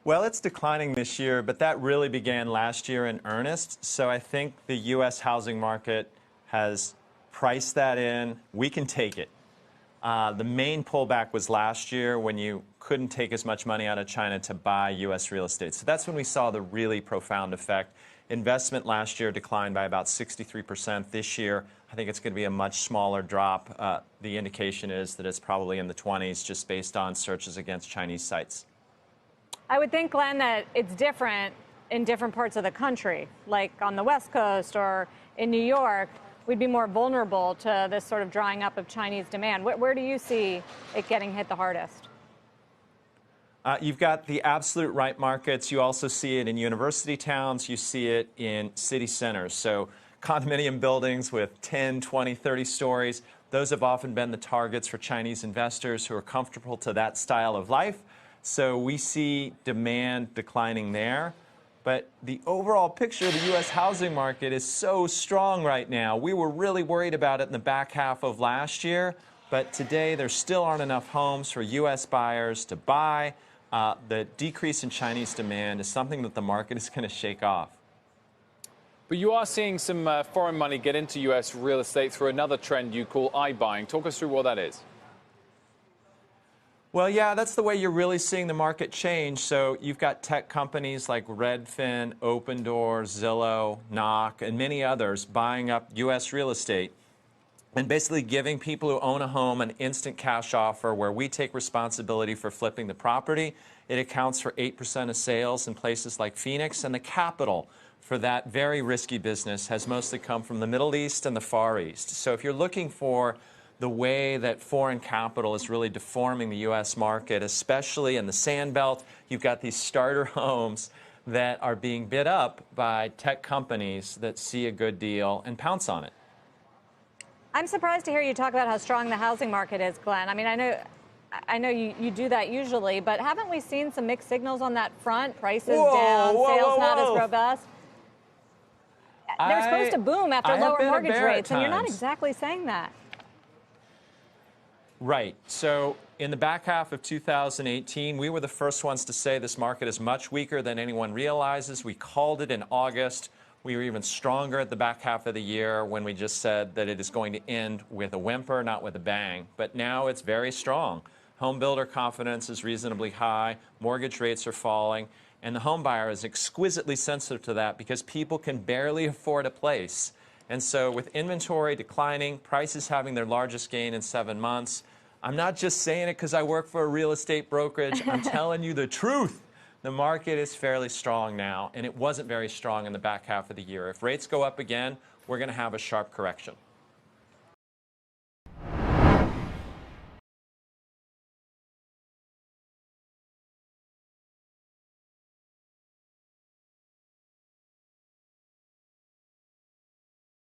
Well, it's declining this year, but that really began last year in earnest. So I think the U.S. housing market has priced that in. We can take it. The main pullback was last year when you couldn't take as much money out of China to buy U.S. real estate. So that's when we saw the really profound effect. Investment last year declined by about 63%. This year, I think it's going to be a much smaller drop. The indication is that it's probably in the 20s just based on searches against Chinese sites. I would think, Glenn, that it's different in different parts of the country, like on the West Coast or in New York. We'd be more vulnerable to this sort of drying up of Chinese demand. Where do you see it getting hit the hardest? You've got the absolute right markets. You also see it in university towns. You see it in city centers. So condominium buildings with 10, 20, 30 stories. Those have often been the targets for Chinese investors who are comfortable to that style of life. So we see demand declining there. But the overall picture of the U.S. housing market is so strong right now. We were really worried about it in the back half of last year. But today, there still aren't enough homes for U.S. buyers to buy. The decrease in Chinese demand is something that the market is going to shake off. But you are seeing some foreign money get into U.S. real estate through another trend you call iBuying. Talk us through what that is. Well, yeah, that's the way you're really seeing the market change. So you've got tech companies like Redfin, Opendoor, Zillow, Knock, and many others buying up U.S. real estate and basically giving people who own a home an instant cash offer where we take responsibility for flipping the property. It accounts for 8% of sales in places like Phoenix, and the capital for that very risky business has mostly come from the Middle East and the Far East. So if you're looking for the way that foreign capital is really deforming the U.S. market, especially in the Sand Belt, you've got these starter homes that are being bid up by tech companies that see a good deal and pounce on it. I'm surprised to hear you talk about how strong the housing market is, Glenn. I mean, I know you do that usually, but haven't we seen some mixed signals on that front? Prices down, sales not as robust. They're supposed to boom after lower mortgage rates, and you're not exactly saying that. Right. So in the back half of 2018, we were the first ones to say this market is much weaker than anyone realizes. We called it in August. We were even stronger at the back half of the year when we just said that it is going to end with a whimper, not with a bang. But now it's very strong. Home builder confidence is reasonably high. Mortgage rates are falling. And the home buyer is exquisitely sensitive to that because people can barely afford a place. And so with inventory declining, prices having their largest gain in 7 months, I'm not just saying it because I work for a real estate brokerage. I'm telling you the truth. The market is fairly strong now, and it wasn't very strong in the back half of the year. If rates go up again, we're going to have a sharp correction.